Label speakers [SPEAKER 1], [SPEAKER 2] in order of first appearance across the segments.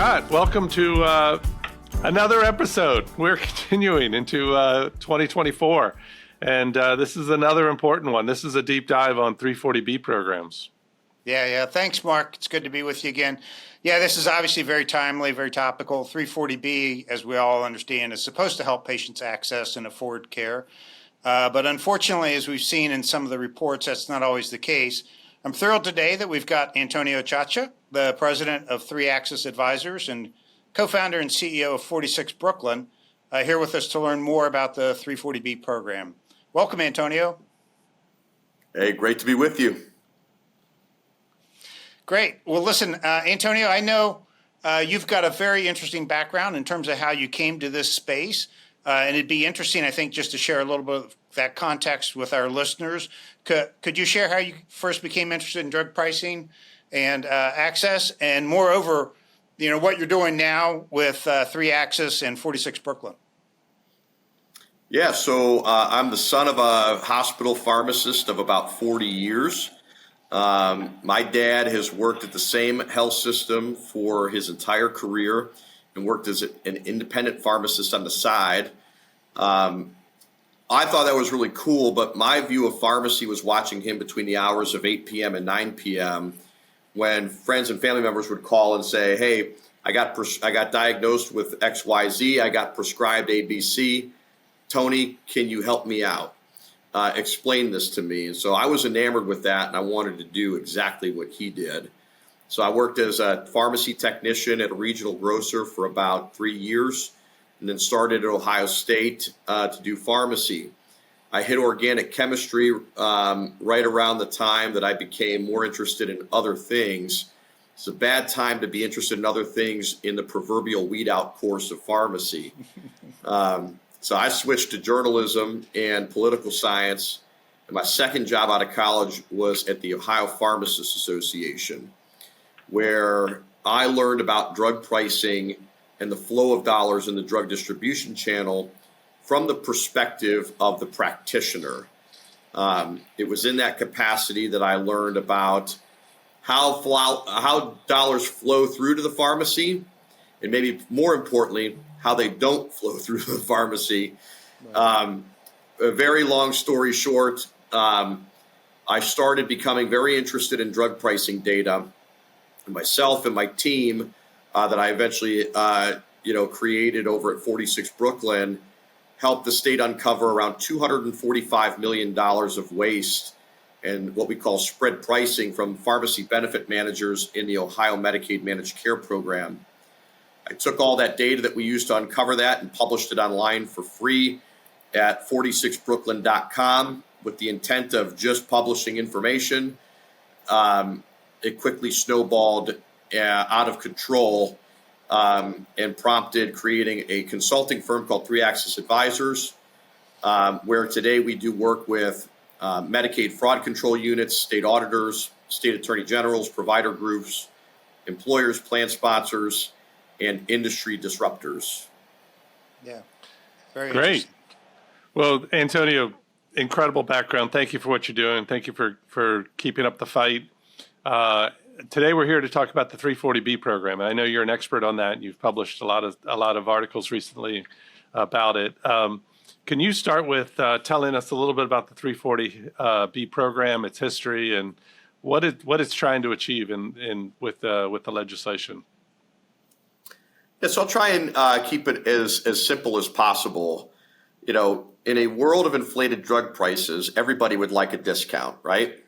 [SPEAKER 1] Scott, welcome to another episode. We're continuing into 2024, and this is another important one. This is a deep dive on 340B programs.
[SPEAKER 2] Yeah. Thanks, Mark. It's good to be with you again. Yeah, this is obviously very timely, very topical. 340B, as we all understand, is supposed to help patients access and afford care. But unfortunately, as we've seen in some of the reports, that's not always the case. I'm thrilled today that we've got Antonio Ciaccia, the president of 3Axis Advisors and co-founder and CEO of 46brooklyn, here with us to learn more about the 340B program. Welcome, Antonio.
[SPEAKER 3] Hey, great to be with you.
[SPEAKER 2] Great. Well, listen, Antonio, I know you've got a very interesting background in terms of how you came to this space. And it'd be interesting, I think, just to share a little bit of that context with our listeners. Could you share how you first became interested in drug pricing and access, and moreover, what you're doing now with 3Axis and 46brooklyn?
[SPEAKER 3] Yeah, so I'm the son of a hospital pharmacist of about 40 years. My dad has worked at the same health system for his entire career and worked as an independent pharmacist on the side. I thought that was really cool, but my view of pharmacy was watching him between the hours of 8 p.m. and 9 p.m. when friends and family members would call and say, hey, I got diagnosed with XYZ, I got prescribed ABC. Tony, can you help me out? Explain this to me. And so I was enamored with that, and I wanted to do exactly what he did. So I worked as a pharmacy technician at a regional grocer for about 3 years, and then started at Ohio State to do pharmacy. I hit organic chemistry right around the time that I became more interested in other things. It's a bad time to be interested in other things in the proverbial weed out course of pharmacy. So I switched to journalism and political science. And my second job out of college was at the Ohio Pharmacists Association, where I learned about drug pricing and the flow of dollars in the drug distribution channel from the perspective of the practitioner. It was in that capacity that I learned about how dollars flow through to the pharmacy, and maybe more importantly, how they don't flow through the pharmacy. A very long story short, I started becoming very interested in drug pricing data. And myself and my team that I eventually created over at 46brooklyn helped the state uncover around $245 million of waste and what we call spread pricing from pharmacy benefit managers in the Ohio Medicaid Managed Care Program. I took all that data that we used to uncover that and published it online for free at 46brooklyn.com with the intent of just publishing information. It quickly snowballed out of control and prompted creating a consulting firm called 3Axis Advisors, where today we do work with Medicaid fraud control units, state auditors, state attorney generals, provider groups, employers, plan sponsors, and industry disruptors.
[SPEAKER 2] Yeah, very
[SPEAKER 1] great. Well, Antonio, incredible background. Thank you for what you're doing. Thank you for keeping up the fight. Today we're here to talk about the 340B program. And I know you're an expert on that. You've published a lot of articles recently about it. Can you start with telling us a little bit about the 340B program, its history, and what it's trying to achieve with the legislation?
[SPEAKER 3] Yeah, so I'll try and keep it as simple as possible. In a world of inflated drug prices, everybody would like a discount, right?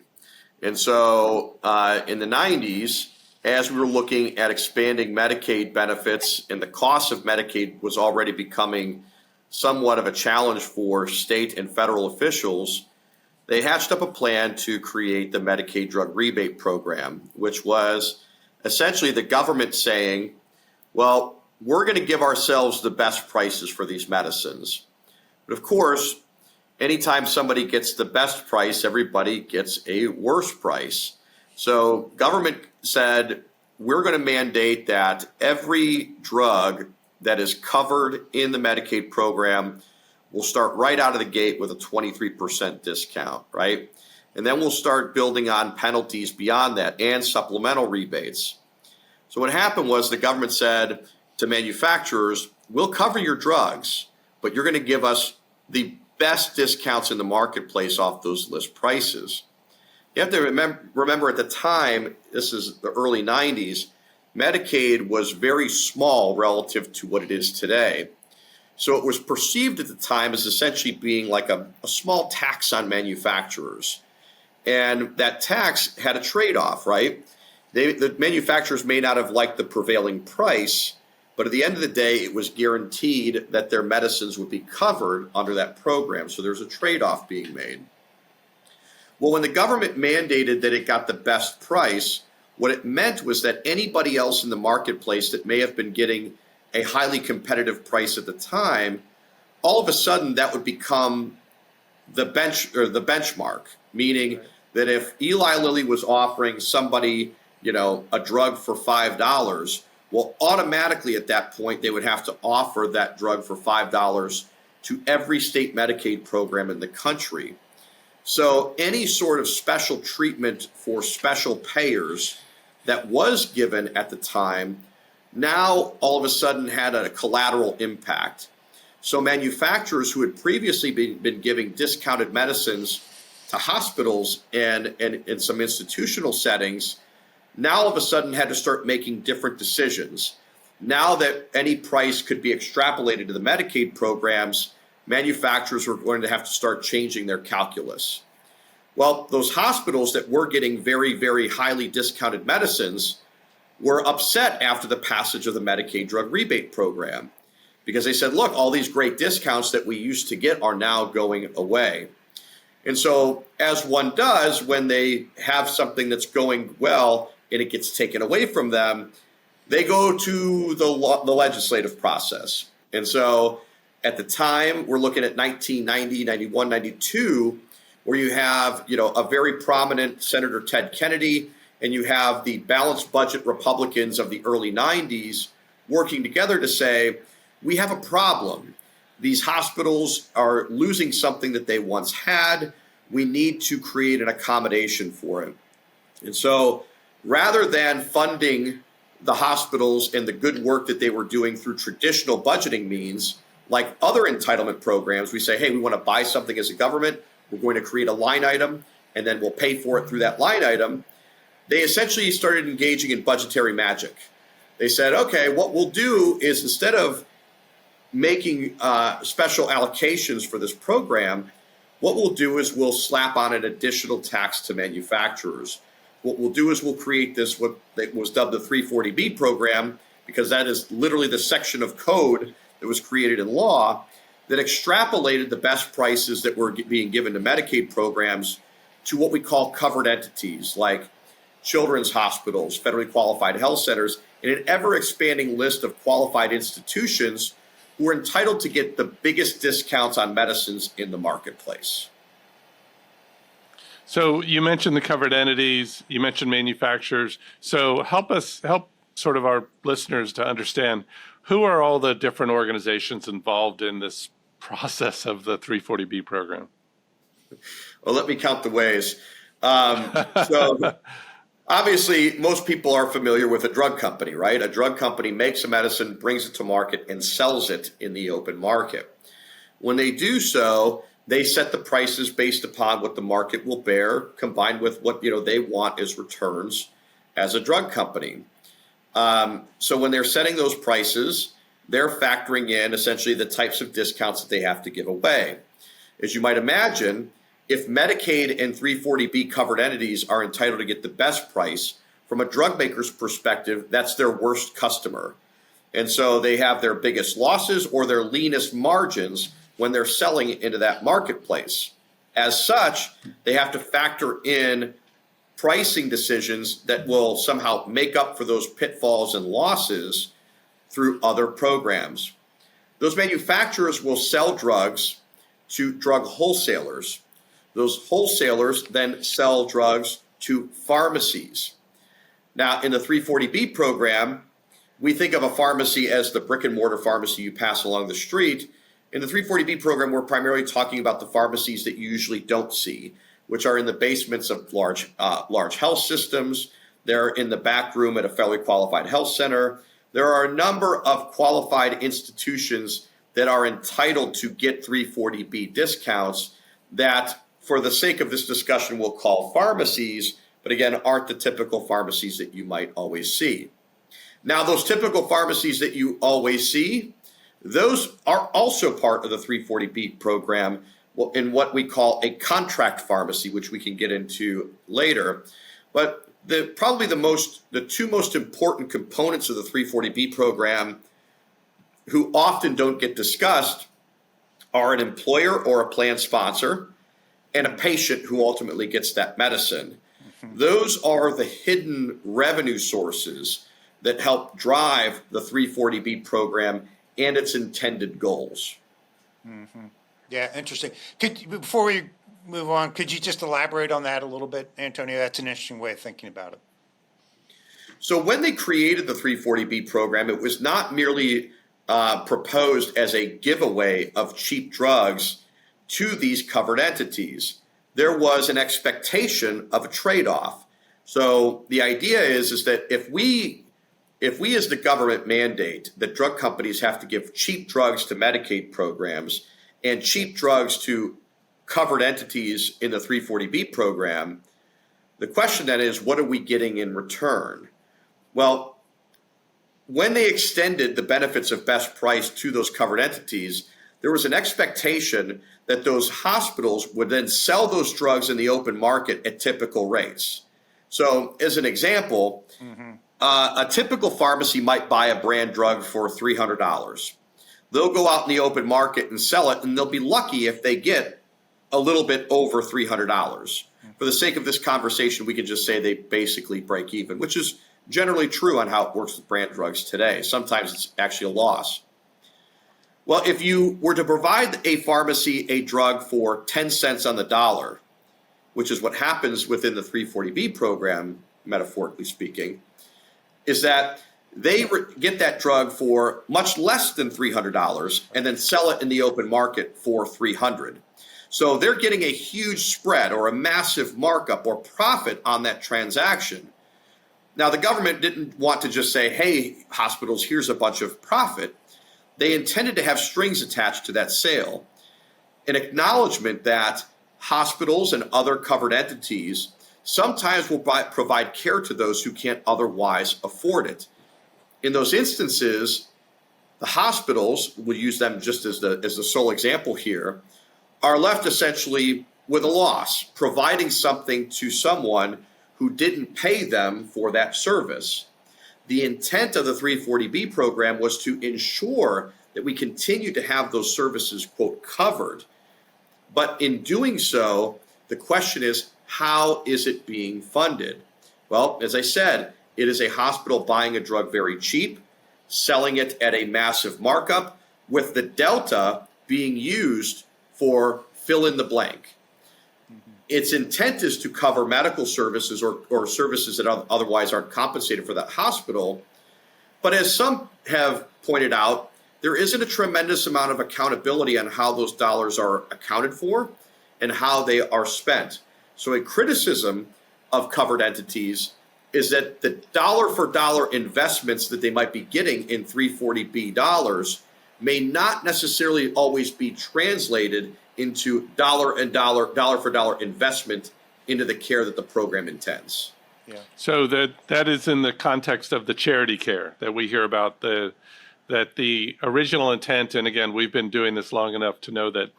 [SPEAKER 3] And so in the 90s, as we were looking at expanding Medicaid benefits and the cost of Medicaid was already becoming somewhat of a challenge for state and federal officials, they hatched up a plan to create the Medicaid drug rebate program, which was essentially the government saying, well, we're going to give ourselves the best prices for these medicines. But of course, anytime somebody gets the best price, everybody gets a worse price. So government said, we're going to mandate that every drug that is covered in the Medicaid program will start right out of the gate with a 23% discount, right? And then we'll start building on penalties beyond that and supplemental rebates. So So what happened was the government said to manufacturers, we'll cover your drugs, but you're going to give us the best discounts in the marketplace off those list prices. You have to remember at the time, this is the early 90s, Medicaid was very small relative to what it is today. So it was perceived at the time as essentially being like a small tax on manufacturers. And that tax had a trade-off, right? The manufacturers may not have liked the prevailing price, but at the end of the day, it was guaranteed that their medicines would be covered under that program. So there's a trade-off being made. Well, when the government mandated that it got the best price, what it meant was that anybody else in the marketplace that may have been getting a highly competitive price at the time, all of a sudden that would become the benchmark, meaning that if Eli Lilly was offering somebody, a drug for $5, well, automatically at that point they would have to offer that drug for $5 to every state Medicaid program in the country. So any sort of special treatment for special payers that was given at the time now all of a sudden had a collateral impact. So manufacturers who had previously been giving discounted medicines to hospitals and in some institutional settings now all of a sudden had to start making different decisions. Now that any price could be extrapolated to the Medicaid programs, manufacturers were going to have to start changing their calculus. Well, those hospitals that were getting very, very highly discounted medicines were upset after the passage of the Medicaid drug rebate program because they said, look, all these great discounts that we used to get are now going away. And so as one does when they have something that's going well and it gets taken away from them, they go to the legislative process. And so at the time, we're looking at 1990, 91, 92, where you have, a very prominent Senator Ted Kennedy, and you have the balanced budget Republicans of the early 90s working together to say, we have a problem. These hospitals are losing something that they once had. We need to create an accommodation for it. And so rather than funding the hospitals and the good work that they were doing through traditional budgeting means, like other entitlement programs, we say, hey, we want to buy something as a government. We're going to create a line item, and then we'll pay for it through that line item. They essentially started engaging in budgetary magic. They said, okay, what we'll do is instead of making special allocations for this program, what we'll do is we'll slap on an additional tax to manufacturers. What we'll do is we'll create this, what was dubbed the 340B program, because that is literally the section of code that was created in law that extrapolated the best prices that were being given to Medicaid programs to what we call covered entities like children's hospitals, federally qualified health centers, and an ever-expanding list of qualified institutions who are entitled to get the biggest discounts on medicines in the marketplace.
[SPEAKER 1] So you mentioned the covered entities, you mentioned manufacturers. So help sort of our listeners to understand, who are all the different organizations involved in this process of the 340B program?
[SPEAKER 3] Well, let me count the ways. So obviously, most people are familiar with a drug company, right? A drug company makes a medicine, brings it to market, and sells it in the open market. When they do so, they set the prices based upon what the market will bear, combined with what they want as returns as a drug company. So when they're setting those prices, they're factoring in essentially the types of discounts that they have to give away. As you might imagine, if Medicaid and 340B covered entities are entitled to get the best price, from a drug maker's perspective, that's their worst customer. And so they have their biggest losses or their leanest margins when they're selling into that marketplace. As such, they have to factor in pricing decisions that will somehow make up for those pitfalls and losses through other programs. Those manufacturers will sell drugs to drug wholesalers. Those wholesalers then sell drugs to pharmacies. Now, in the 340B program, we think of a pharmacy as the brick and mortar pharmacy you pass along the street. In the 340B program, we're primarily talking about the pharmacies that you usually don't see, which are in the basements of large health systems. They're in the back room at a federally qualified health center. There are a number of qualified institutions that are entitled to get 340B discounts that, for the sake of this discussion, we'll call pharmacies, but again, aren't the typical pharmacies that you might always see. Now, those typical pharmacies that you always see, those are also part of the 340B program in what we call a contract pharmacy, which we can get into later. But probably the two most important components of the 340B program who often don't get discussed are an employer or a plan sponsor and a patient who ultimately gets that medicine. Those are the hidden revenue sources that help drive the 340B program and its intended goals.
[SPEAKER 2] Mm-hmm. Yeah, interesting. Before we move on, could you just elaborate on that a little bit, Antonio? That's an interesting way of thinking about it.
[SPEAKER 3] So when they created the 340B program, it was not merely proposed as a giveaway of cheap drugs to these covered entities. There was an expectation of a trade-off. So the idea is that if we as the government mandate that drug companies have to give cheap drugs to Medicaid programs and cheap drugs to covered entities in the 340B program, the question then is, what are we getting in return? Well, when they extended the benefits of best price to those covered entities, there was an expectation that those hospitals would then sell those drugs in the open market at typical rates. So as an example, a typical pharmacy might buy a brand drug for $300. They'll go out in the open market and sell it, and they'll be lucky if they get a little bit over $300. For the sake of this conversation, we can just say they basically break even, which is generally true on how it works with brand drugs today. Sometimes it's actually a loss. Well, if you were to provide a pharmacy a drug for 10 cents on the dollar, which is what happens within the 340B program, metaphorically speaking, is that they get that drug for much less than $300 and then sell it in the open market for $300. So they're getting a huge spread or a massive markup or profit on that transaction. Now, the government didn't want to just say, hey, hospitals, here's a bunch of profit. They intended to have strings attached to that sale, an acknowledgement that hospitals and other covered entities sometimes will provide care to those who can't otherwise afford it. In those instances, the hospitals, we'll use them just as the sole example here, are left essentially with a loss, providing something to someone who didn't pay them for that service. The intent of the 340B program was to ensure that we continue to have those services, quote, covered. But in doing so, the question is, how is it being funded? Well, as I said, it is a hospital buying a drug very cheap, selling it at a massive markup, with the delta being used for fill in the blank. Its intent is to cover medical services or services that otherwise aren't compensated for that hospital. But as some have pointed out, there isn't a tremendous amount of accountability on how those dollars are accounted for and how they are spent. So a criticism of covered entities is that the dollar for dollar investments that they might be getting in 340B dollars may not necessarily always be translated into dollar for dollar investment into the care that the program intends.
[SPEAKER 1] Yeah. So that is in the context of the charity care that we hear about, that the original intent, and again, we've been doing this long enough to know that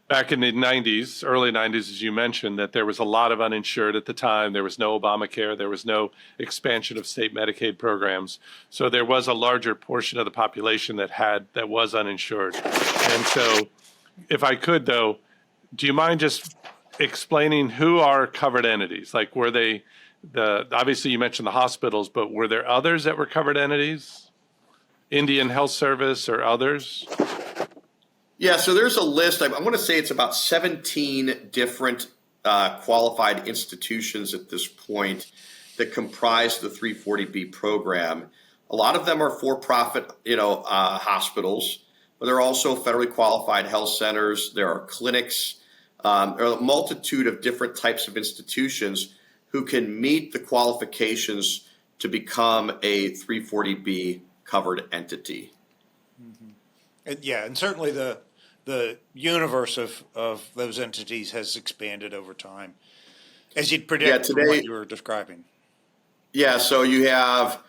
[SPEAKER 1] back in the 90s, early 90s, as you mentioned, that there was a lot of uninsured at the time. There was no Obamacare. There was no expansion of state Medicaid programs. So there was a larger portion of the population that was uninsured. And so if I could, though, do you mind just explaining who are covered entities? Like, were they obviously you mentioned the hospitals, but were there others that were covered entities? Indian Health Service or others?
[SPEAKER 3] Yeah, so there's a list. I want to say it's about 17 different qualified institutions at this point that comprise the 340B program. A lot of them are for-profit, hospitals, but there are also federally qualified health centers. There are clinics, there are a multitude of different types of institutions who can meet the qualifications to become a 340B covered entity.
[SPEAKER 2] And certainly the universe of those entities has expanded over time, as you'd predict from what you were describing.
[SPEAKER 3] Yeah, so you have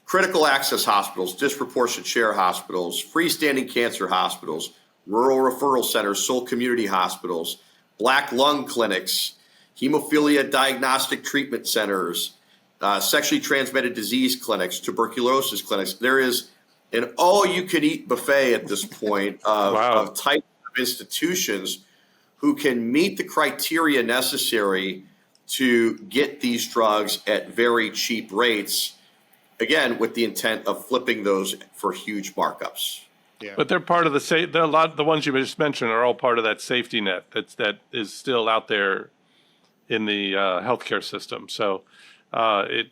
[SPEAKER 3] critical access hospitals, disproportionate share hospitals, freestanding cancer hospitals, rural referral centers, sole community hospitals, black lung clinics, hemophilia diagnostic treatment centers, sexually transmitted disease clinics, tuberculosis clinics. There is an all-you-can-eat buffet at this point of types of institutions who can meet the criteria necessary to get these drugs at very cheap rates, again, with the intent of flipping those for huge markups.
[SPEAKER 1] Yeah. But they're part of the ones you just mentioned are all part of that safety net that is still out there in the healthcare system. So I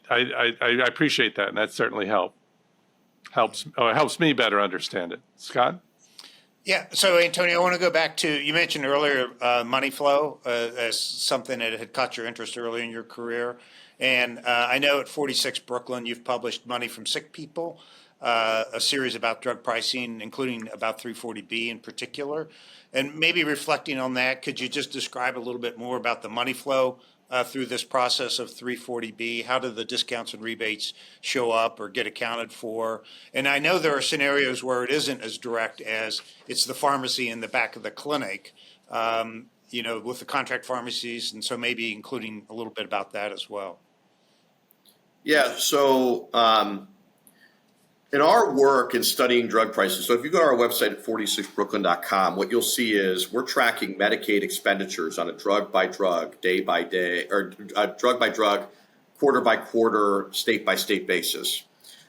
[SPEAKER 1] appreciate that, and that certainly helps me better understand it. Scott?
[SPEAKER 2] Yeah. So, Antonio, I want to go back to, you mentioned earlier money flow as something that had caught your interest early in your career. And I know at 46 Brooklyn, you've published Money from Sick People, a series about drug pricing, including about 340B in particular. And maybe reflecting on that, could you just describe a little bit more about the money flow through this process of 340B? How do the discounts and rebates show up or get accounted for? And I know there are scenarios where it isn't as direct as it's the pharmacy in the back of the clinic, with the contract pharmacies, and so maybe including a little bit about that as well.
[SPEAKER 3] Yeah, so in our work in studying drug prices, so if you go to our website at 46brooklyn.com, what you'll see is we're tracking Medicaid expenditures on a drug by drug, day by day, or drug by drug, quarter by quarter, state by state basis.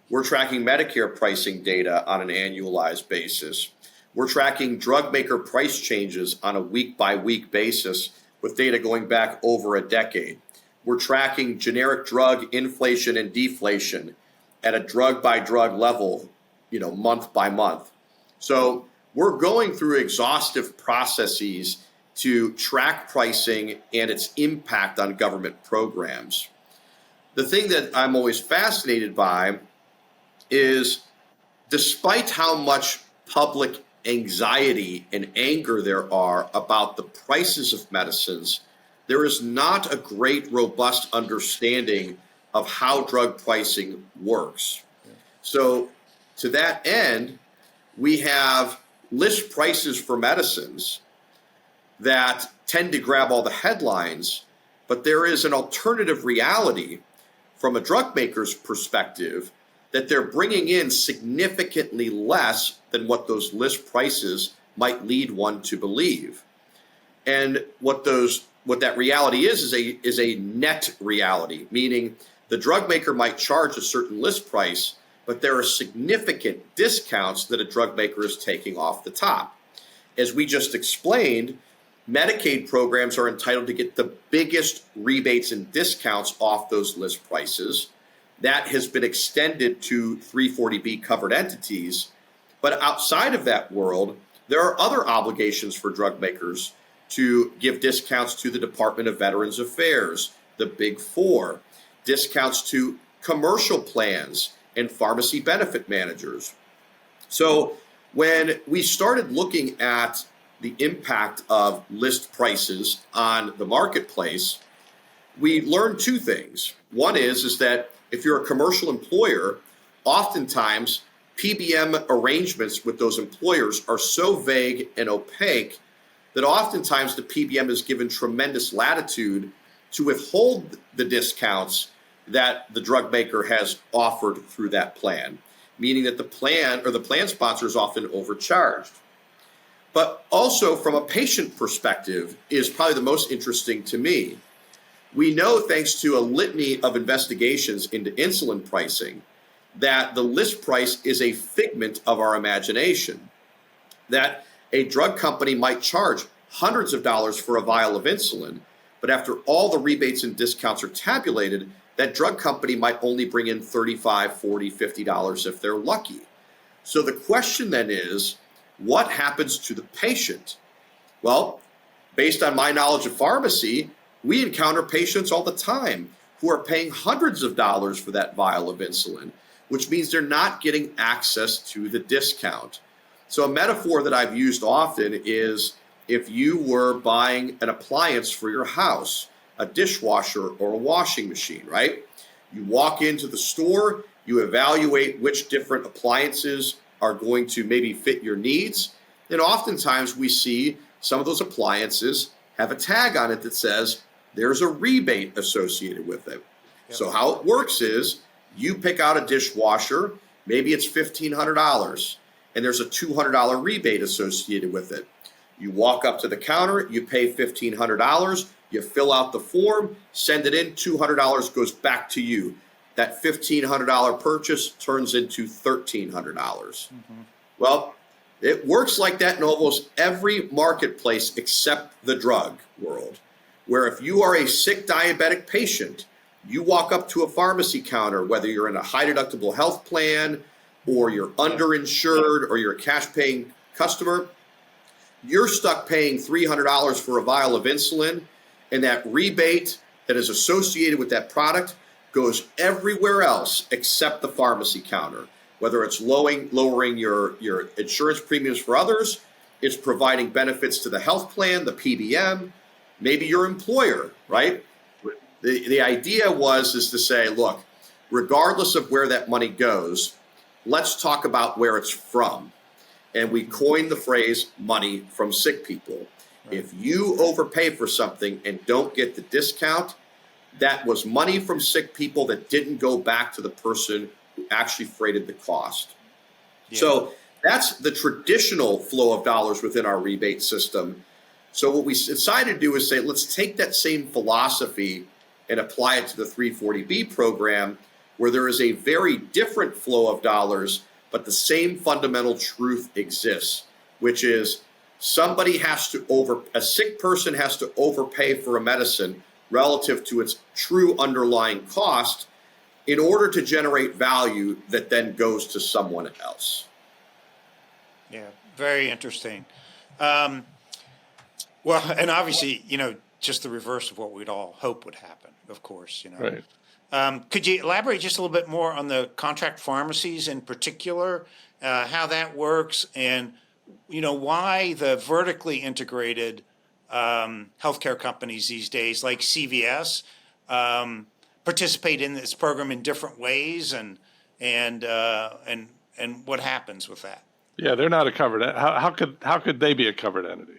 [SPEAKER 3] We're tracking Medicare pricing data on an annualized basis. We're tracking drug maker price changes on a week by week basis with data going back over a decade. We're tracking generic drug inflation and deflation at a drug by drug level, month by month. So we're going through exhaustive processes to track pricing and its impact on government programs. The thing that I'm always fascinated by is, despite how much public anxiety and anger there are about the prices of medicines, there is not a great, robust understanding of how drug pricing works. So to that end, we have list prices for medicines that tend to grab all the headlines, but there is an alternative reality from a drug maker's perspective that they're bringing in significantly less than what those list prices might lead one to believe. And what that reality is a net reality, meaning the drug maker might charge a certain list price, but there are significant discounts that a drug maker is taking off the top. As we just explained, Medicaid programs are entitled to get the biggest rebates and discounts off those list prices. That has been extended to 340B covered entities. But outside of that world, there are other obligations for drug makers to give discounts to the Department of Veterans Affairs, the Big Four, discounts to commercial plans and pharmacy benefit managers. So when we started looking at the impact of list prices on the marketplace, we learned two things. One is that if you're a commercial employer, oftentimes PBM arrangements with those employers are so vague and opaque that oftentimes the PBM is given tremendous latitude to withhold the discounts that the drug maker has offered through that plan, meaning that the plan or the plan sponsor is often overcharged. But also from a patient perspective is probably the most interesting to me. We know, thanks to a litany of investigations into insulin pricing, that the list price is a figment of our imagination, that a drug company might charge hundreds of dollars for a vial of insulin, but after all the rebates and discounts are tabulated, that drug company might only bring in $35, $40, $50 if they're lucky. So the question then is, what happens to the patient? Well, based on my knowledge of pharmacy, we encounter patients all the time who are paying hundreds of dollars for that vial of insulin, which means they're not getting access to the discount. So a metaphor that I've used often is if you were buying an appliance for your house, a dishwasher or a washing machine, right? You walk into the store, you evaluate which different appliances are going to maybe fit your needs. And oftentimes we see some of those appliances have a tag on it that says there's a rebate associated with it. Yep. So how it works is you pick out a dishwasher, maybe it's $1,500, and there's a $200 rebate associated with it. You walk up to the counter, you pay $1,500, you fill out the form, send it in, $200 goes back to you. That $1,500 purchase turns into $1,300. Mm-hmm. Well, it works like that in almost every marketplace except the drug world, where if you are a sick diabetic patient, you walk up to a pharmacy counter, whether you're in a high deductible health plan or you're underinsured or you're a cash paying customer, you're stuck paying $300 for a vial of insulin, and that rebate that is associated with that product goes everywhere else except the pharmacy counter. Whether it's lowering your insurance premiums for others, it's providing benefits to the health plan, the PBM, maybe your employer, right? The idea is to say, look, regardless of where that money goes, let's talk about where it's from. And we coined the phrase money from sick people. Right. If you overpay for something and don't get the discount, that was money from sick people that didn't go back to the person who actually freighted the cost. Yeah. So that's the traditional flow of dollars within our rebate system. So what we decided to do is say, let's take that same philosophy and apply it to the 340B program, where there is a very different flow of dollars, but the same fundamental truth exists, which is a sick person has to overpay for a medicine relative to its true underlying cost in order to generate value that then goes to someone else.
[SPEAKER 2] Yeah, very interesting. Well, and obviously, just the reverse of what we'd all hope would happen, of course, Right. Could you elaborate just a little bit more on the contract pharmacies in particular, how that works, and why the vertically integrated healthcare companies these days, like CVS, participate in this program in different ways, and what happens with that?
[SPEAKER 1] Yeah, they're not a covered. How could they be a covered entity?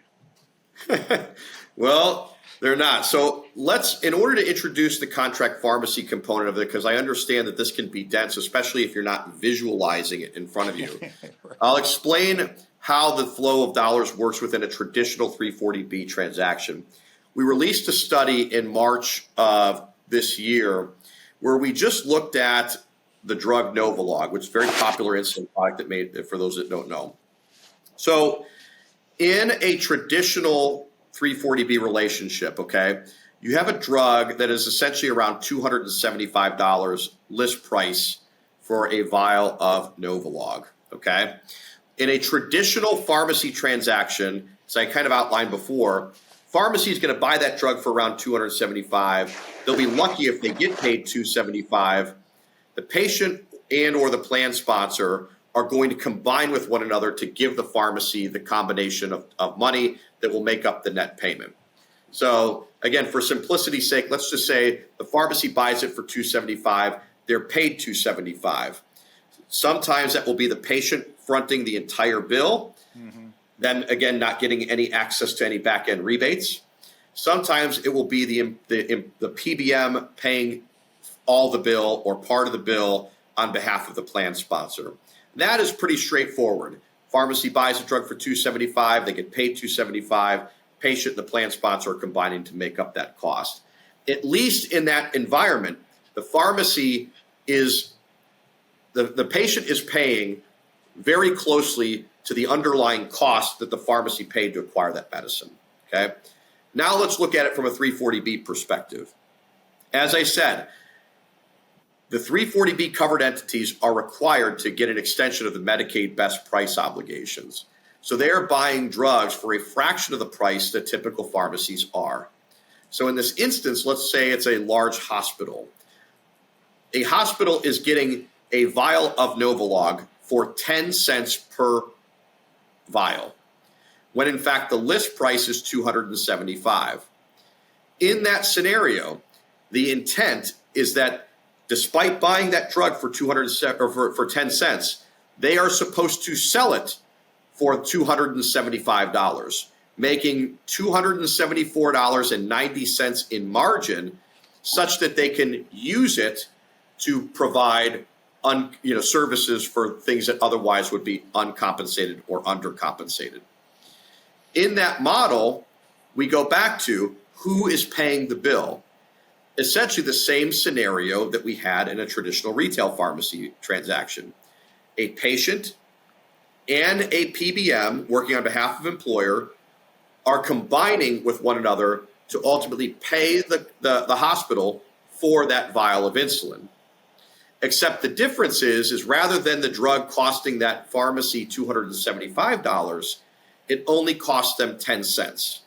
[SPEAKER 3] Well, they're not. So in order to introduce the contract pharmacy component of it, because I understand that this can be dense, especially if you're not visualizing it in front of you. Right. I'll explain how the flow of dollars works within a traditional 340B transaction. We released a study in March of this year where we just looked at the drug Novolog, which is a very popular insulin product for those that don't know. So in a traditional 340B relationship, okay, you have a drug that is essentially around $275 list price for a vial of Novolog, okay? In a traditional pharmacy transaction, as I kind of outlined before, pharmacy is going to buy that drug for around $275. They'll be lucky if they get paid $275. The patient and or the plan sponsor are going to combine with one another to give the pharmacy the combination of money that will make up the net payment. So again, for simplicity's sake, let's just say the pharmacy buys it for $275. They're paid $275. Sometimes that will be the patient fronting the entire bill, then again, not getting any access to any back-end rebates. Sometimes it will be the PBM paying all the bill or part of the bill on behalf of the plan sponsor. That is pretty straightforward. Pharmacy buys a drug for $275, they get paid $275, patient and the plan sponsor are combining to make up that cost. At least in that environment, the pharmacy is, the patient is paying very closely to the underlying cost that the pharmacy paid to acquire that medicine, okay? Now let's look at it from a 340B perspective. As I said, the 340B covered entities are required to get an extension of the Medicaid best price obligations. So they are buying drugs for a fraction of the price that typical pharmacies are. So in this instance, let's say it's a large hospital. A hospital is getting a vial of Novolog for 10 cents per vial, when in fact the list price is $275. In that scenario, the intent is that despite buying that drug for for 10 cents, they are supposed to sell it for $275, making $274.90 in margin, such that they can use it to provide services for things that otherwise would be uncompensated or undercompensated. In that model, we go back to who is paying the bill. Essentially the same scenario that we had in a traditional retail pharmacy transaction. A patient and a PBM working on behalf of employer are combining with one another to ultimately pay the hospital for that vial of insulin. Except the difference is rather than the drug costing that pharmacy $275, it only costs them 10 cents,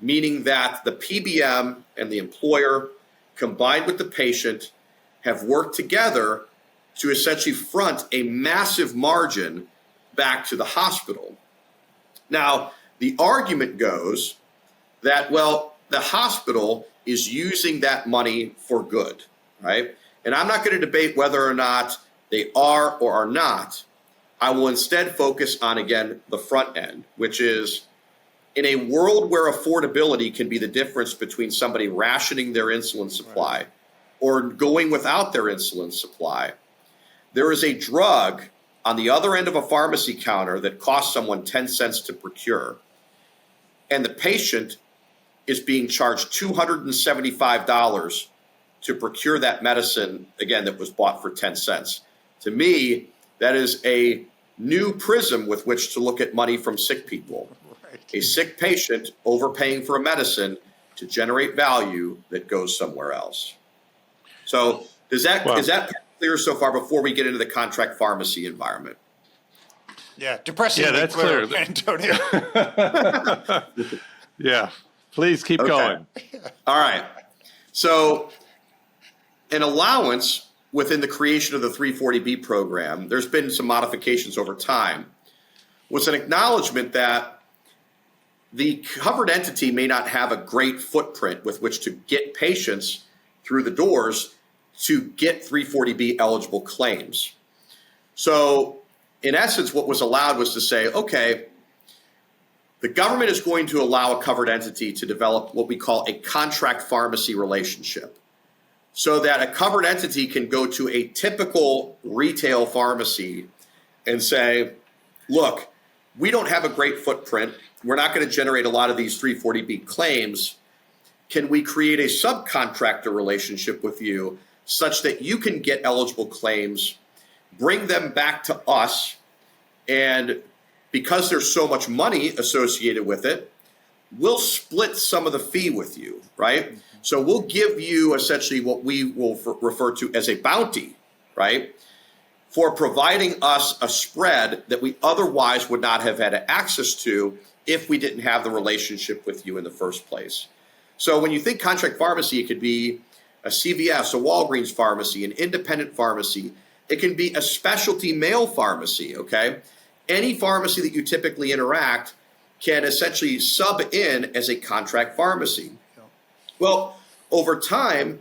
[SPEAKER 3] meaning that the PBM and the employer combined with the patient have worked together to essentially front a massive margin back to the hospital. Now, the argument goes that, well, the hospital is using that money for good, right? And I'm not going to debate whether or not they are or are not. I will instead focus on, again, the front end, which is in a world where affordability can be the difference between somebody rationing their insulin supply or going without their insulin supply, there is a drug on the other end of a pharmacy counter that costs someone 10 cents to procure, and the patient is being charged $275 to procure that medicine, again, that was bought for 10 cents. To me, that is a new prism with which to look at money from sick people. Right. A sick patient overpaying for a medicine to generate value that goes somewhere else. So is that clear so far before we get into the contract pharmacy environment?
[SPEAKER 2] Yeah, depressingly
[SPEAKER 1] that's
[SPEAKER 2] clear,
[SPEAKER 1] clear.
[SPEAKER 2] Antonio.
[SPEAKER 1] Yeah, please keep going.
[SPEAKER 3] All right. So an allowance within the creation of the 340B program, there's been some modifications over time, was an acknowledgement that the covered entity may not have a great footprint with which to get patients through the doors to get 340B eligible claims. So in essence, what was allowed was to say, okay, the government is going to allow a covered entity to develop what we call a contract pharmacy relationship, so that a covered entity can go to a typical retail pharmacy and say, look, we don't have a great footprint. We're not going to generate a lot of these 340B claims. Can we create a subcontractor relationship with you such that you can get eligible claims, bring them back to us, and because there's so much money associated with it, we'll split some of the fee with you, right? So we'll give you essentially what we will refer to as a bounty, right, for providing us a spread that we otherwise would not have had access to if we didn't have the relationship with you in the first place. So when you think contract pharmacy, it could be a CVS, a Walgreens pharmacy, an independent pharmacy. It can be a specialty mail pharmacy, okay? Any pharmacy that you typically interact can essentially sub in as a contract pharmacy. Well, over time,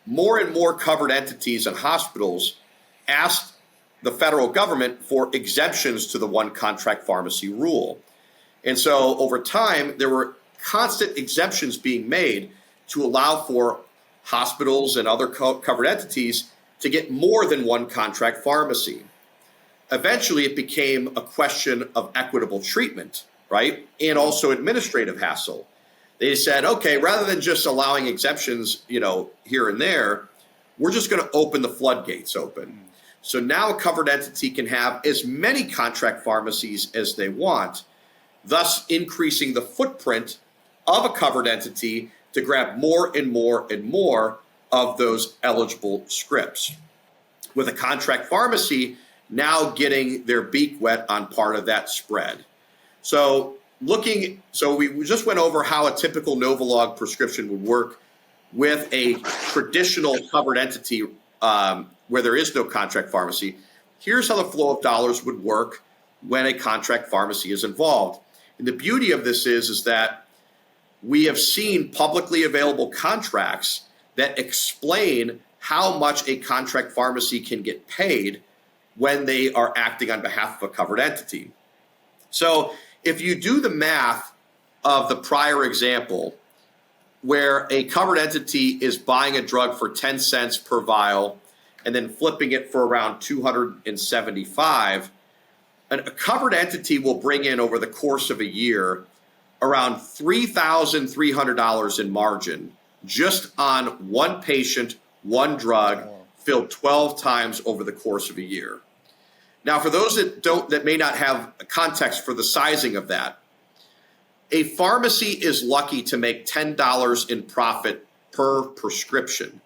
[SPEAKER 3] more and more covered entities and hospitals asked the federal government for exemptions to the one contract pharmacy rule. And so over time, there were constant exemptions being made to allow for hospitals and other covered entities to get more than one contract pharmacy. Eventually, it became a question of equitable treatment, right? And also administrative hassle. They said, okay, rather than just allowing exemptions, here and there, we're just going to open the floodgates open. So now a covered entity can have as many contract pharmacies as they want, thus increasing the footprint of a covered entity to grab more and more and more of those eligible scripts. With a contract pharmacy now getting their beak wet on part of that spread. So so we just went over how a typical Novolog prescription would work with a traditional covered entity where there is no contract pharmacy. Here's how the flow of dollars would work when a contract pharmacy is involved. And the beauty of this is that we have seen publicly available contracts that explain how much a contract pharmacy can get paid when they are acting on behalf of a covered entity. So if you do the math of the prior example, where a covered entity is buying a drug for 10 cents per vial and then flipping it for around 275, a covered entity will bring in over the course of a year around $3,300 in margin just on one patient, one drug, filled 12 times over the course of a year. Now, for those that may not have a context for the sizing of that, a pharmacy is lucky to make $10 in profit per prescription.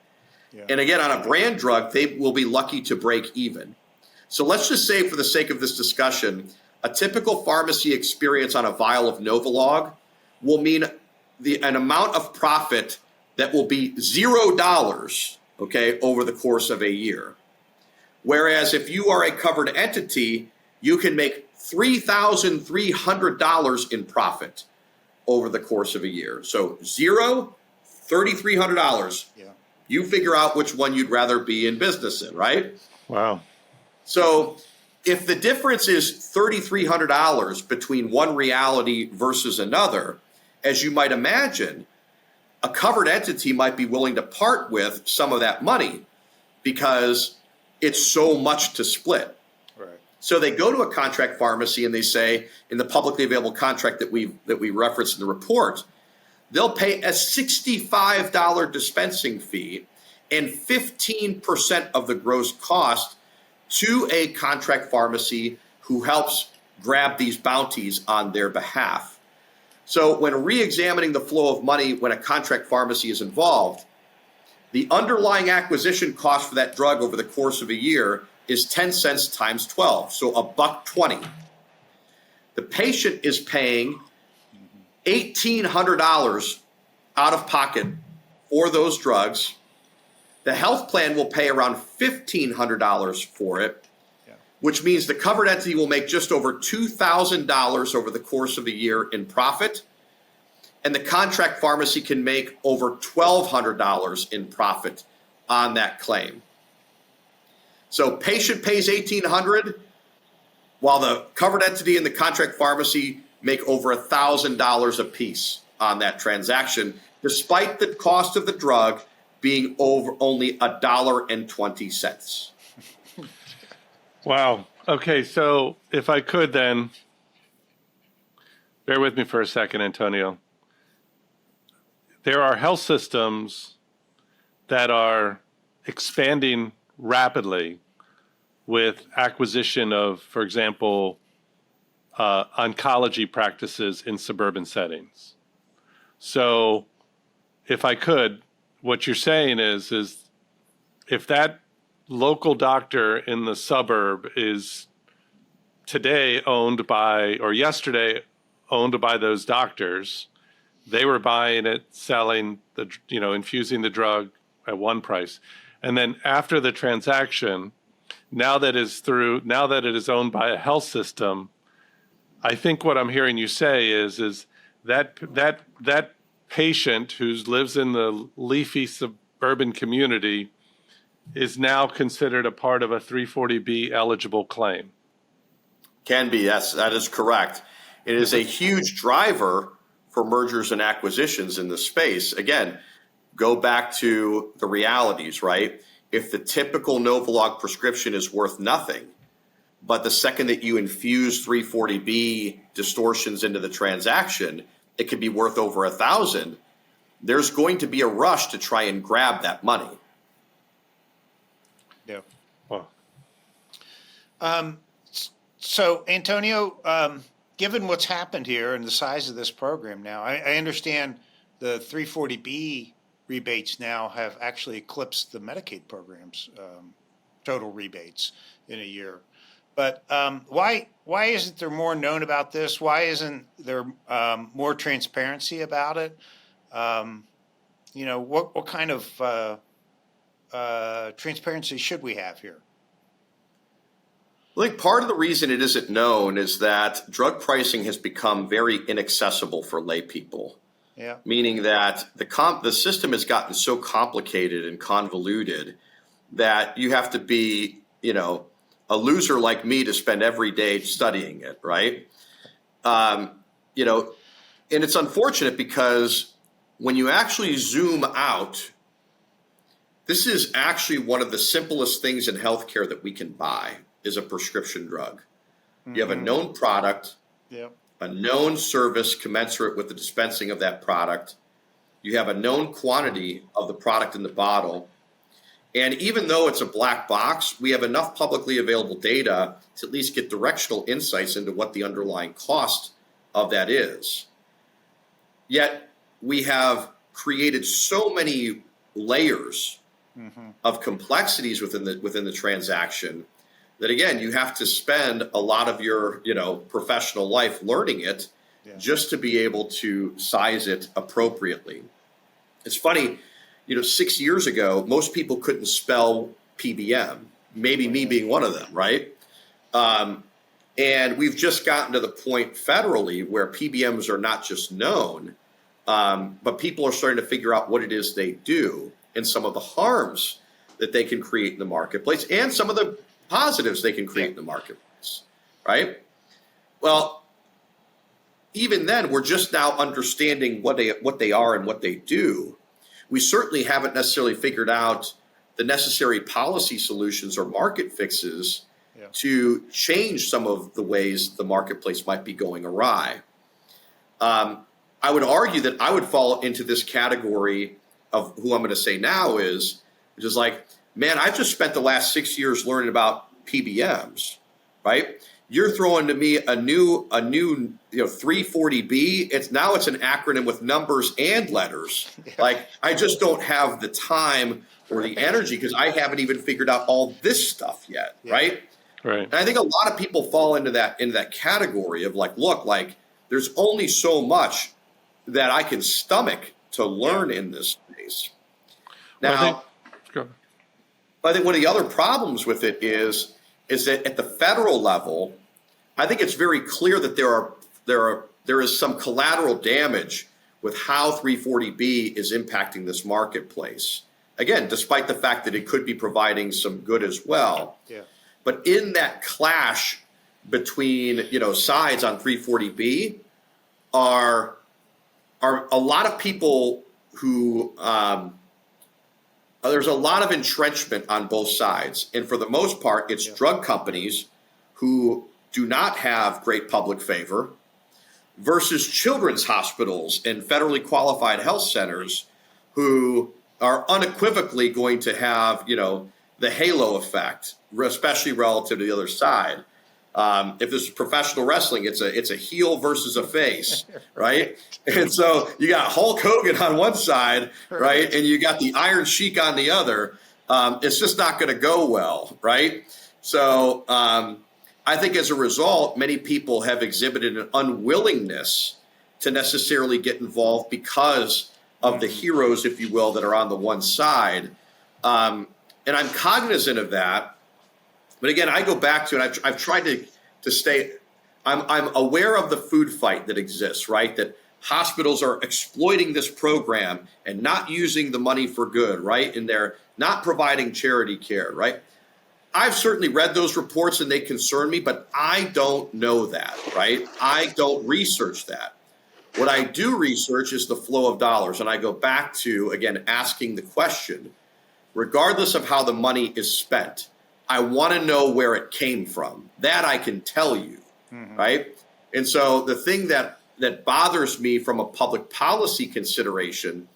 [SPEAKER 3] Yeah. And again, on a brand drug, they will be lucky to break even. So let's just say, for the sake of this discussion, a typical pharmacy experience on a vial of Novolog will mean an amount of profit that will be $0, okay, over the course of a year. Whereas if you are a covered entity, you can make $3,300 in profit over the course of a year. So $0, $3,300. Yeah. You figure out which one you'd rather be in business in, right?
[SPEAKER 1] Wow.
[SPEAKER 3] So if the difference is $3,300 between one reality versus another, as you might imagine, a covered entity might be willing to part with some of that money because it's so much to split. Right. So they go to a contract pharmacy and they say, in the publicly available contract that we referenced in the report, they'll pay a $65 dispensing fee and 15% of the gross cost to a contract pharmacy who helps grab these bounties on their behalf. So when re-examining the flow of money when a contract pharmacy is involved, the underlying acquisition cost for that drug over the course of a year is 10 cents times 12, so $1.20. The patient is paying $1,800 out of pocket for those drugs. The health plan will pay around $1,500 for it, which means the covered entity will make just over $2,000 over the course of a year in profit, and the contract pharmacy can make over $1,200 in profit on that claim. So patient pays $1,800, while the covered entity and the contract pharmacy make over $1,000 a piece on that transaction, despite the cost of the drug being over only $1.20.
[SPEAKER 1] Wow. Okay, so if I could then, bear with me for a second, Antonio. There are health systems that are expanding rapidly with acquisition of, for example, oncology practices in suburban settings. So if I could, what you're saying is if that local doctor in the suburb is today owned by, or yesterday owned by those doctors, they were buying it, selling the, infusing the drug at one price. And then after the transaction, now that it is owned by a health system, I think what I'm hearing you say is that patient who lives in the leafy suburban community is now considered a part of a 340B eligible claim.
[SPEAKER 3] Can be, yes, that is correct. It is a huge driver for mergers and acquisitions in the space. Again, go back to the realities, right? If the typical Novolog prescription is worth nothing, but the second that you infuse 340B distortions into the transaction, it could be worth over $1,000. There's going to be a rush to try and grab that money.
[SPEAKER 2] Yeah.
[SPEAKER 1] Wow.
[SPEAKER 2] So, Antonio, given what's happened here and the size of this program now, I understand the 340B rebates now have actually eclipsed the Medicaid programs, total rebates in a year. But why isn't there more known about this? Why isn't there more transparency about it? What kind of transparency should we have here?
[SPEAKER 3] I think part of the reason it isn't known is that drug pricing has become very inaccessible for lay people.
[SPEAKER 2] Yeah.
[SPEAKER 3] Meaning that the system has gotten so complicated and convoluted that you have to be, a loser like me to spend every day studying it, right? And it's unfortunate because when you actually zoom out, this is actually one of the simplest things in healthcare that we can buy is a prescription drug. You have a known product, a known service commensurate with the dispensing of that product. You have a known quantity of the product in the bottle. And even though it's a black box, we have enough publicly available data to at least get directional insights into what the underlying cost of that is. Yet we have created so many layers of complexities within the transaction that, again, you have to spend a lot of your professional life learning it just to be able to size it appropriately. It's funny, 6 years ago, most people couldn't spell PBM, maybe me being one of them, right? And we've just gotten to the point federally where PBMs are not just known, but people are starting to figure out what it is they do and some of the harms that they can create in the marketplace and some of the positives they can create in the marketplace, right? Well, even then, we're just now understanding what they are and what they do. We certainly haven't necessarily figured out the necessary policy solutions or market fixes to change some of the ways the marketplace might be going awry. I would argue that I would fall into this category of who I'm going to say now is, which is like, man, I've just spent the last 6 years learning about PBMs, right? You're throwing to me a new 340B. It's an acronym with numbers and letters. Like, I just don't have the time or the energy because I haven't even figured out all this stuff yet, right?
[SPEAKER 1] Right.
[SPEAKER 3] And I think a lot of people fall into that category of like, look, like there's only so much that I can stomach to learn in this space. Now, I think one of the other problems with it is that at the federal level, I think it's very clear that there is some collateral damage with how 340B is impacting this marketplace. Again, despite the fact that it could be providing some good as well. Yeah. But in that clash between sides on 340B are a lot of people who there's a lot of entrenchment on both sides. And for the most part, it's drug companies who do not have great public favor versus children's hospitals and federally qualified health centers who are unequivocally going to have, the halo effect, especially relative to the other side. If this is professional wrestling, it's a heel versus a face, right? And so you got Hulk Hogan on one side, right? And you got the Iron Sheik on the other. It's just not going to go well, right? So I think as a result, many people have exhibited an unwillingness to necessarily get involved because of the heroes, if you will, that are on the one side. And I'm cognizant of that. But again, I go back to it. I've tried to stay. I'm aware of the food fight that exists, right? That hospitals are exploiting this program and not using the money for good, right? And they're not providing charity care, right? I've certainly read those reports and they concern me, but I don't know that, right? I don't research that. What I do research is the flow of dollars. And I go back to, again, asking the question, regardless of how the money is spent, I want to know where it came from. That I can tell you, right? And so the thing that bothers me from a public policy consideration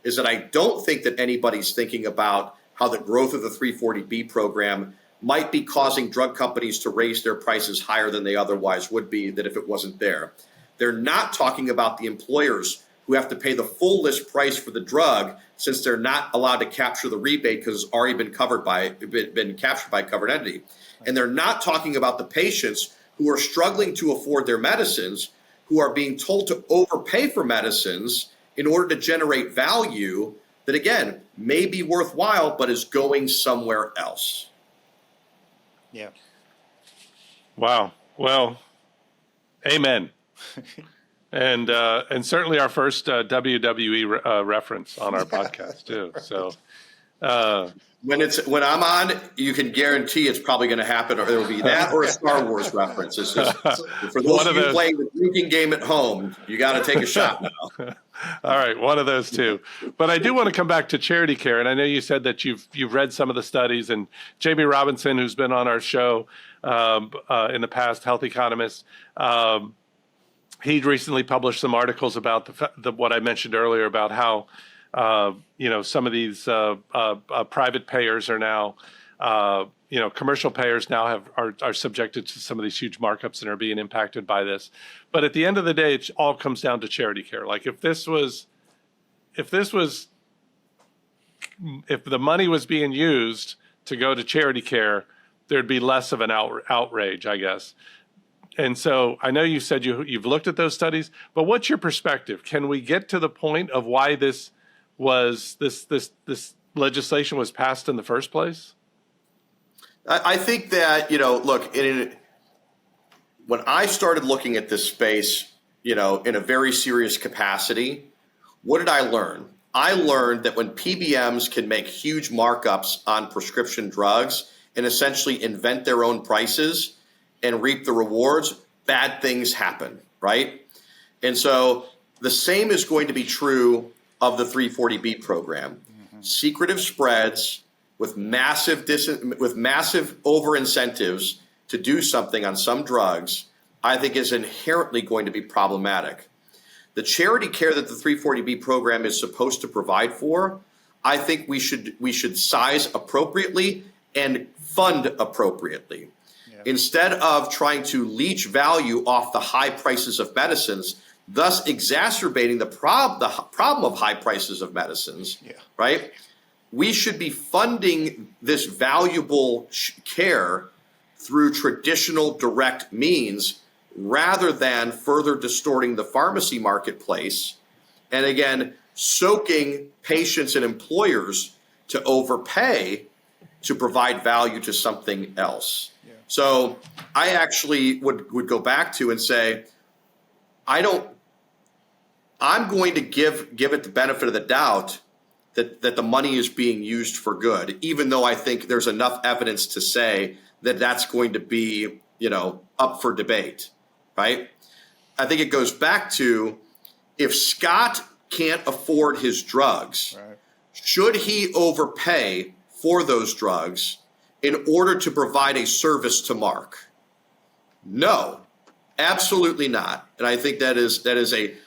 [SPEAKER 3] is that I don't think that anybody's thinking about how the growth of the 340B program might be causing drug companies to raise their prices higher than they otherwise would be, that if it wasn't there. They're not talking about the employers who have to pay the full list price for the drug since they're not allowed to capture the rebate because it's already been captured by a covered entity. And they're not talking about the patients who are struggling to afford their medicines, who are being told to overpay for medicines in order to generate value that, again, may be worthwhile, but is going somewhere else.
[SPEAKER 2] Yeah.
[SPEAKER 1] Wow. Well, amen. And certainly our first WWE reference on our podcast too. So
[SPEAKER 3] when I'm on, you can guarantee it's probably going to happen, or there will be that or a Star Wars reference. It's just for those of you playing the drinking game at home, you got to take a shot now.
[SPEAKER 1] All right, one of those two. But I do want to come back to charity care, and I know you said that you've read some of the studies, and Jamie Robinson, who's been on our show in the past, health economist, he recently published some articles about what I mentioned earlier about how some of these private payers are now, commercial payers now are subjected to some of these huge markups and are being impacted by this. But at the end of the day, it all comes down to charity care. Like if the money was being used to go to charity care, there'd be less of an outrage, I guess. And so I know you said you've looked at those studies, but what's your perspective? Can we get to the point of why this legislation was passed in the first place?
[SPEAKER 3] I think that, look, when I started looking at this space, in a very serious capacity, what did I learn? I learned that when PBMs can make huge markups on prescription drugs and essentially invent their own prices and reap the rewards, bad things happen, right? And so the same is going to be true of the 340B program. Mm-hmm. Secretive spreads with massive over incentives to do something on some drugs, I think is inherently going to be problematic. The charity care that the 340B program is supposed to provide for, I think we should size appropriately and fund appropriately. Instead of trying to leech value off the high prices of medicines, thus exacerbating the problem of high prices of medicines, right? We should be funding this valuable care through traditional direct means rather than further distorting the pharmacy marketplace and, again, soaking patients and employers to overpay to provide value to something else. So I actually would go back to and say, I'm going to give it the benefit of the doubt that the money is being used for good, even though I think there's enough evidence to say that that's going to be, up for debate, right? I think it goes back to if Scott can't afford his drugs, right, should he overpay for those drugs in order to provide a service to Mark? No, absolutely not. And I think that is a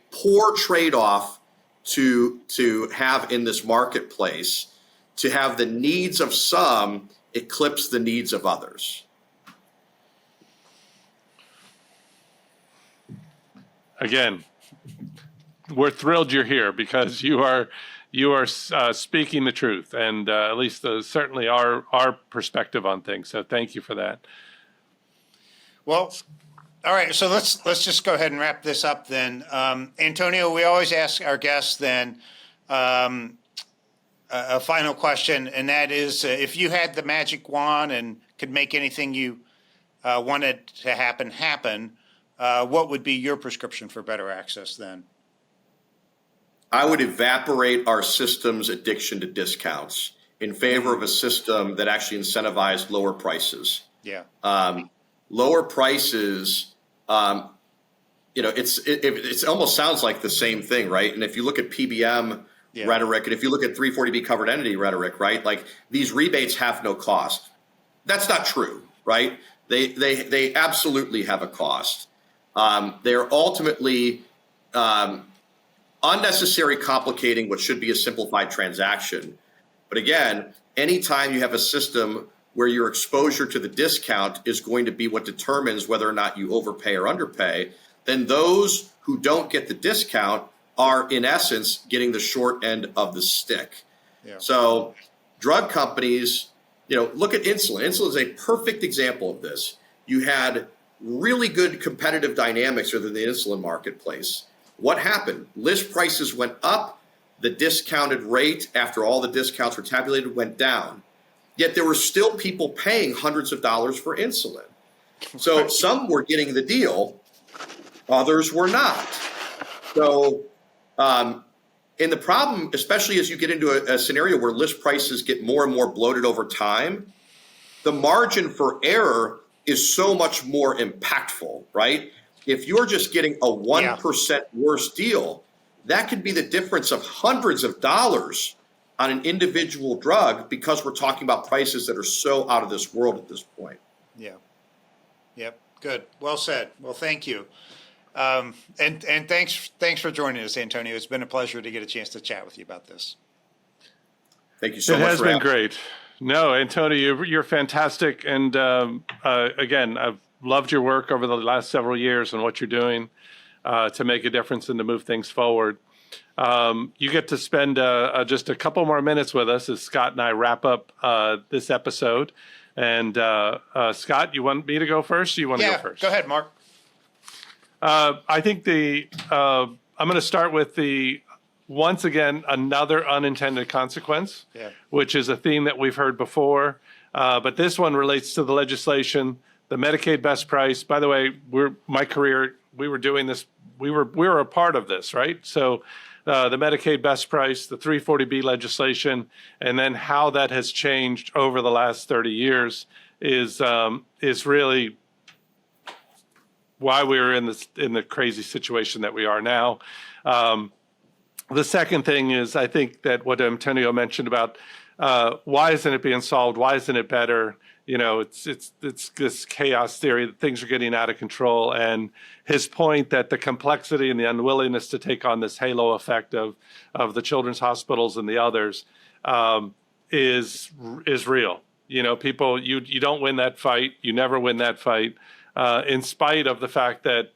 [SPEAKER 3] poor trade-off to have in this marketplace, to have the needs of some eclipse the needs of others.
[SPEAKER 1] Again, we're thrilled you're here because you are speaking the truth, and at least certainly our perspective on things. So thank you for that.
[SPEAKER 2] Well, all right. So let's just go ahead and wrap this up then. Antonio, we always ask our guests then a final question, and that is, if you had the magic wand and could make anything you wanted to happen, what would be your prescription for better access then?
[SPEAKER 3] I would evaporate our system's addiction to discounts in favor of a system that actually incentivized lower prices. Yeah. Lower prices, it almost sounds like the same thing, right? And if you look at PBM rhetoric, and if you look at 340B covered entity rhetoric, right, like these rebates have no cost. That's not true, right? They absolutely have a cost. They're ultimately unnecessary complicating what should be a simplified transaction. But again, anytime you have a system where your exposure to the discount is going to be what determines whether or not you overpay or underpay, then those who don't get the discount are in essence getting the short end of the stick.
[SPEAKER 2] Yeah.
[SPEAKER 3] So drug companies, look at insulin. Insulin is a perfect example of this. You had really good competitive dynamics within the insulin marketplace. What happened? List prices went up. The discounted rate, after all the discounts were tabulated, went down. Yet there were still people paying hundreds of dollars for insulin. So some were getting the deal, others were not. So, and the problem, especially as you get into a scenario where list prices get more and more bloated over time, the margin for error is so much more impactful, right? If you're just getting a 1% worse deal, that could be the difference of hundreds of dollars on an individual drug, because we're talking about prices that are so out of this world at this point.
[SPEAKER 2] Yeah. Yep. Good. Well said. Well, thank you. And thanks for joining us, Antonio. It's been a pleasure to get a chance to chat with you about this.
[SPEAKER 3] Thank you so much.
[SPEAKER 1] It has been great. No, Antonio, you're fantastic. And again, I've loved your work over the last several years and what you're doing to make a difference and to move things forward. You get to spend just a couple more minutes with us as Scott and I wrap up this episode. And Scott, you want me to go first? Or you want to go first?
[SPEAKER 2] Go ahead, Mark.
[SPEAKER 1] I think I'm going to start with once again, another unintended consequence, which is a theme that we've heard before. But this one relates to the legislation, the Medicaid best price. By the way, my career, we were doing this. We were a part of this, right? So the Medicaid best price, the 340B legislation, and then how that has changed over the last 30 years is really why we're in the crazy situation that we are now. The second thing is, I think that what Antonio mentioned about why isn't it being solved? Why isn't it better? It's this chaos theory that things are getting out of control, and his point that the complexity and the unwillingness to take on this halo effect of the children's hospitals and the others is real. People, you don't win that fight. You never win that fight, in spite of the fact that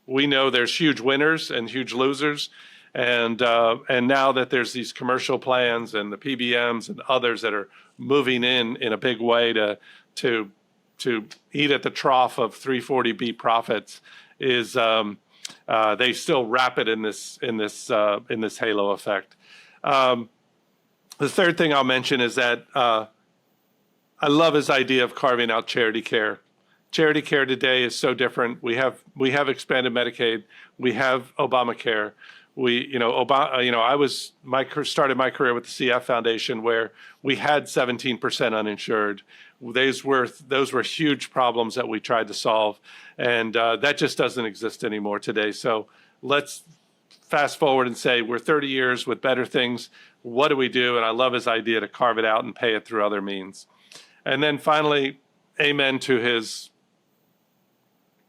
[SPEAKER 1] we know there's huge winners and huge losers, and now that there's these commercial plans and the PBMs and others that are moving in a big way to eat at the trough of 340B profits, is they still wrap it in this halo effect. The third thing I'll mention is that I love his idea of carving out charity care. Charity care today is so different. We have expanded Medicaid. We have Obamacare. I started my career with the CF Foundation, where we had 17% uninsured. Those were huge problems that we tried to solve, and that just doesn't exist anymore today. So let's fast forward and say we're 30 years with better things. What do we do? And I love his idea to carve it out and pay it through other means. And then finally, amen to his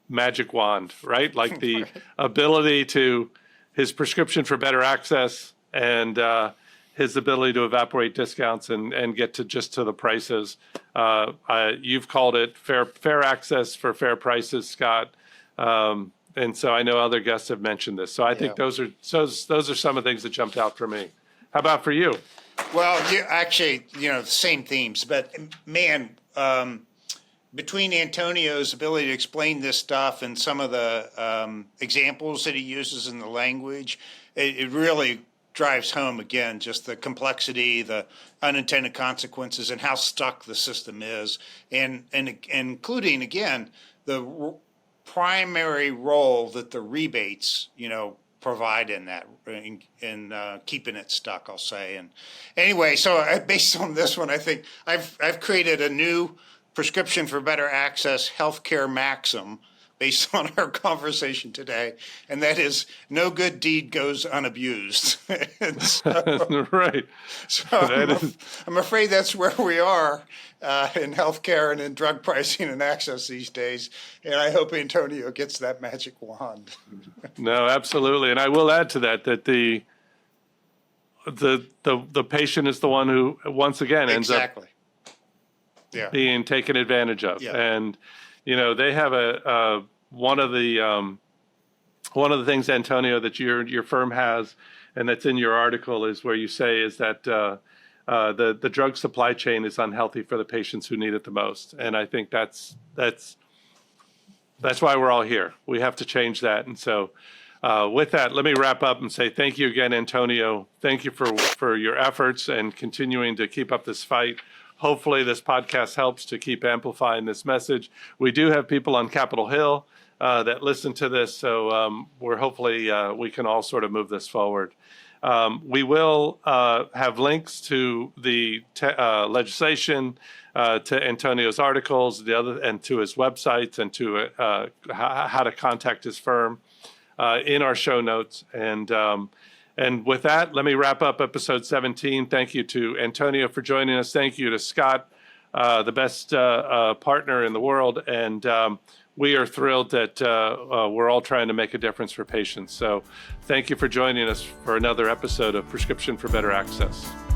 [SPEAKER 1] magic wand, right? Like the ability to his prescription for better access and his ability to evaporate discounts and get to the prices. You've called it fair access for fair prices, Scott. And so I know other guests have mentioned this. So I think those are some of the things that jumped out for me. How about for you?
[SPEAKER 2] Well, actually, the same themes, but man, between Antonio's ability to explain this stuff and some of the examples that he uses in the language, it really drives home again just the complexity, the unintended consequences, and how stuck the system is, and including again the primary role that the rebates, provide in that, in keeping it stuck, I'll say. And anyway, so based on this one, I think I've created a new prescription for better access healthcare maxim based on our conversation today, and that is no good deed goes unabused.
[SPEAKER 1] Right.
[SPEAKER 2] So I'm afraid that's where we are in healthcare and in drug pricing and access these days, and I hope Antonio gets that magic wand.
[SPEAKER 1] No, absolutely. And I will add to that the patient is the one who once again ends up being taken advantage of. And they have one of one of the things, Antonio, that your firm has, and that's in your article, is where you say is that the drug supply chain is unhealthy for the patients who need it the most. And I think that's why we're all here. We have to change that. And so with that, let me wrap up and say thank you again, Antonio. Thank you for your efforts and continuing to keep up this fight. Hopefully this podcast helps to keep amplifying this message. We do have people on Capitol Hill that listen to this, so we're hopefully we can all sort of move this forward. We will have links to the legislation, to Antonio's articles, and to his websites, and to how to contact his firm in our show notes. And with that, let me wrap up episode 17. Thank you to Antonio for joining us. Thank you to Scott, the best partner in the world. And we are thrilled that we're all trying to make a difference for patients. So thank you for joining us for another episode of Prescription for Better Access.